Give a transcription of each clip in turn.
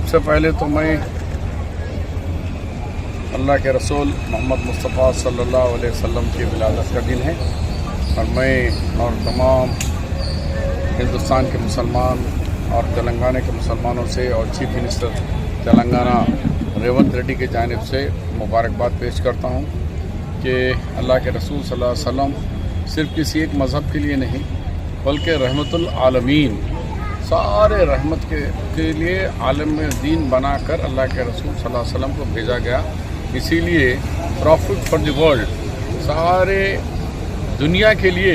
सबसे पहले तो मैं अल्लाह के रसूल मोहम्मद मुस्तफ़ा सल्लल्लाहु अलैहि वसल्लम की विलादत का दिन है और मैं और तमाम हिंदुस्तान के मुसलमान और तेलंगाना के मुसलमानों से और चीफ मिनिस्टर तेलंगाना रेवंत रेड्डी की जानिब से मुबारकबाद पेश करता हूँ कि अल्लाह के रसूल सल्लल्लाहु अलैहि वसल्लम सिर्फ किसी एक मज़हब के लिए नहीं बल्कि रहमतुल आलमीन सारे रहमत के लिए आलम में दीन बनाकर अल्लाह के रसूल सल्लल्लाहु अलैहि वसल्लम को भेजा गया। इसीलिए प्रॉफिट फॉर द वर्ल्ड सारे दुनिया के लिए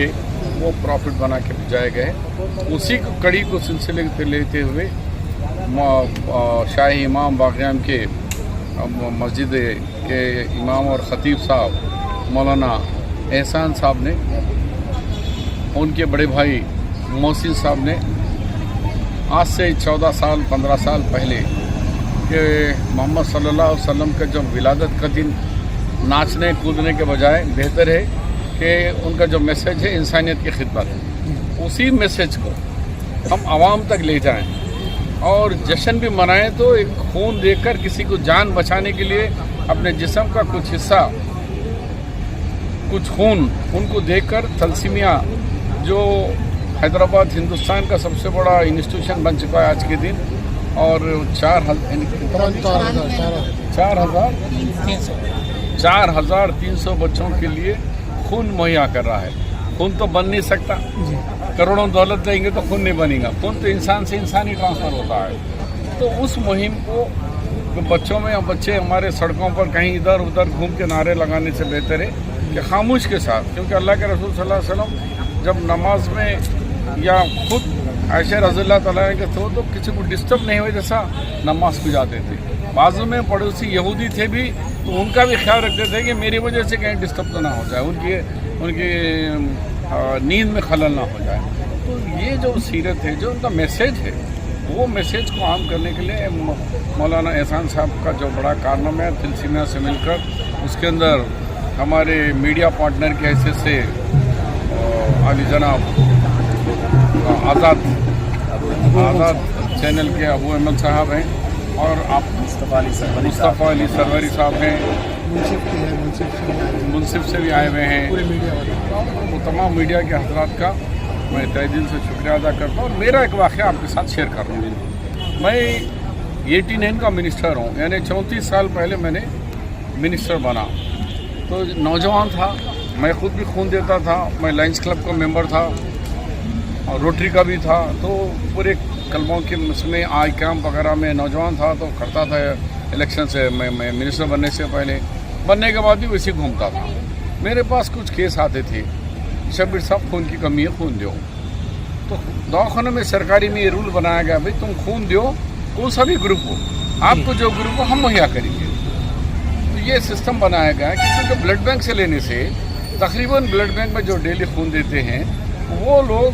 वो प्रॉफिट बना के भेजाए गए। उसी कड़ी को सिलसिले पे लेते हुए शाही इमाम बाग़ियान के मस्जिद के इमाम और ख़तीब साहब मौलाना एहसान साहब ने उनके बड़े भाई मोहसिन साहब ने आज से 14 साल 15 साल पहले कि मोहम्मद सल्लल्लाहु अलैहि वसल्लम का जब विलादत का दिन नाचने कूदने के बजाय बेहतर है कि उनका जो मैसेज है इंसानियत की खिदमत है, उसी मैसेज को हम आवाम तक ले जाएं और जश्न भी मनाएं तो एक खून देकर किसी को जान बचाने के लिए अपने जिस्म का कुछ हिस्सा कुछ खून उनको देकर थैलेसीमिया जो हैदराबाद हिंदुस्तान का सबसे बड़ा इंस्टीट्यूशन बन चुका है आज के दिन और 4,300 बच्चों के लिए खून मुहैया कर रहा है। खून तो बन नहीं सकता, करोड़ों दौलत देंगे तो खून नहीं बनेगा। खून तो इंसान से इंसान ही ट्रांसफ़र होता है। तो उस मुहिम को बच्चों में बच्चे हमारे सड़कों पर कहीं इधर उधर घूम के नारे लगाने से बेहतर है कि खामोश के साथ, क्योंकि अल्लाह के रसूल सल्लल्लाहु अलैहि वसल्लम जब नमाज में या खुद आयशा रज़ियल्लाहु तआला के तो किसी को डिस्टर्ब नहीं हुए जैसा नमाज को जाते थे। बाजू में पड़ोसी यहूदी थे भी तो उनका भी ख्याल रखते थे कि मेरी वजह से कहीं डिस्टर्ब तो ना हो जाए, उनकी नींद में खलल ना हो जाए। तो ये जो सीरत है, जो उनका मैसेज है, वो मैसेज को आम करने के लिए मौलाना एहसान साहब का जो बड़ा कारनामा है थैलेसीमिया से मिलकर, उसके अंदर हमारे मीडिया पार्टनर की हैसियत से अली जनाब आज़ाद चैनल के अबू अहमद साहब हैं और आप मुस्तफ़ा अली सरवरी साहब हैं, मुनसिफ से भी आए हुए हैं। वो तमाम मीडिया के हज़रात का मैं तहे दिल से शुक्रिया अदा करता हूँ। और मेरा एक वाक़या आपके साथ शेयर कर रहा हूँ। मैं 89 का मिनिस्टर हूँ, यानी 34 साल पहले मैंने मिनिस्टर बना। तो नौजवान था, मैं ख़ुद भी खून देता था, मैं लायंस क्लब का मेंबर था और रोटरी का भी था। तो पूरे क्लबों के उसमें आई कैंप वगैरह में नौजवान था तो करता था। इलेक्शन से मैं मिनिस्टर बनने से पहले, बनने के बाद भी वैसे घूमता था। मेरे पास कुछ केस आते थे, शब्बीर साहब खून की कमी है, खून दो। तो दवाखाने में सरकारी में ये रूल बनाया गया, भाई तुम खून दो, कौन सा भी ग्रुप हो, आपको जो ग्रुप हो हम मुहैया करेंगे। तो ये सिस्टम बनाया गया है कि क्योंकि ब्लड बैंक से लेने से तकरीबन ब्लड बैंक में जो डेली खून देते हैं वो लोग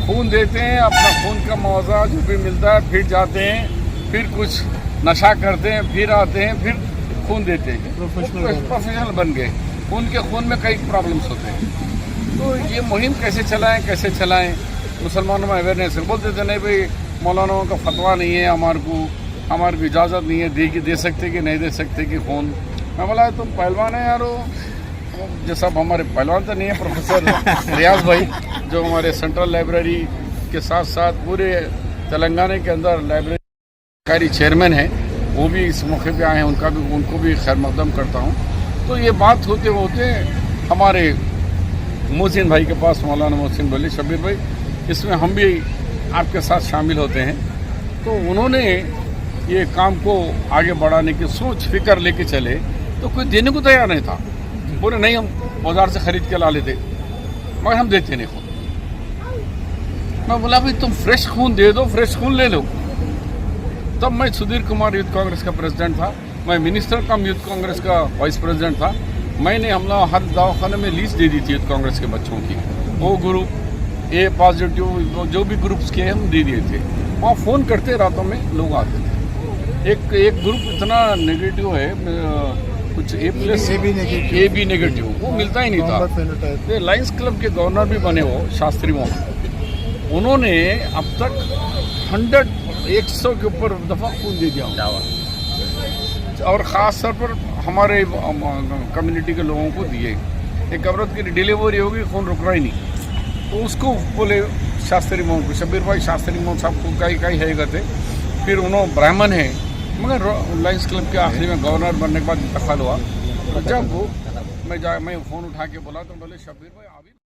खून देते हैं, अपना खून का मुआवजा जो भी मिलता है फिर जाते हैं, फिर कुछ नशा करते हैं, फिर आते हैं, फिर खून देते हैं। प्रोफेशनल बन गए। उनके खून में कई प्रॉब्लम्स होते हैं। तो ये मुहिम कैसे चलाएं मुसलमानों में अवेयरनेस बोलते थे नहीं भाई मौलानाओं का फतवा नहीं है, हमारे को इजाज़त नहीं है, दे सकते कि नहीं दे सकते कि खून। मैं बोला तुम पहलवान है यारो, जैसा हमारे पहलवान तो नहीं है, प्रोफेसर रियाज भाई जो हमारे सेंट्रल लाइब्रेरी के साथ साथ पूरे तेलंगाना के अंदर लाइब्रेरी चेयरमैन हैं, वो भी इस मौके पे आए हैं, उनको भी खैर मकदम करता हूँ। तो ये बात होते होते हमारे मोहसिन भाई के पास मौलाना मोहसिन बोले शब्बीर भाई इसमें हम भी आपके साथ शामिल होते हैं। तो उन्होंने ये काम को आगे बढ़ाने की सोच फिक्र लेके चले, तो कोई देने को तैयार नहीं था। बोले नहीं हम बाजार से खरीद के ला लेते, मगर हम देते नहीं खून। मैं बोला भाई तुम फ्रेश खून दे दो, फ्रेश खून ले लो। तब मैं सुधीर कुमार यूथ कांग्रेस का प्रेसिडेंट था, मैं मिनिस्टर कम यूथ कांग्रेस का वाइस प्रेसिडेंट था। मैंने हम लोग हर दवाखाने में लीस्ट दे दी थी यूथ कांग्रेस के बच्चों की, वो ग्रुप ए पॉजिटिव जो भी ग्रुप्स के हम दे दिए थे। वहाँ फ़ोन करते रातों में लोग आते थे। एक ग्रुप इतना नेगेटिव है, कुछ ए बी नेगेटिव वो मिलता ही नहीं था। ये लायंस क्लब के गवर्नर भी बने वो शास्त्री मोहन, उन्होंने अब तक 100 के ऊपर दफ़ा खून दे दिया हूँ और ख़ास तौर पर हमारे कम्युनिटी के लोगों को दिए। एक औरत की डिलीवरी होगी, खून रुक रहा ही नहीं, तो उसको बोले शास्त्री मोहन को, शब्बीर भाई शास्त्री मोहन साहब को कई है गए थे, फिर उन्होंने ब्राह्मण है मगर लायंस क्लब के आखिरी में गवर्नर बनने के बाद इंतकाल हुआ। तो जब वो मैं फ़ोन उठा के बोला तो बोले शब्बीर भाई अभी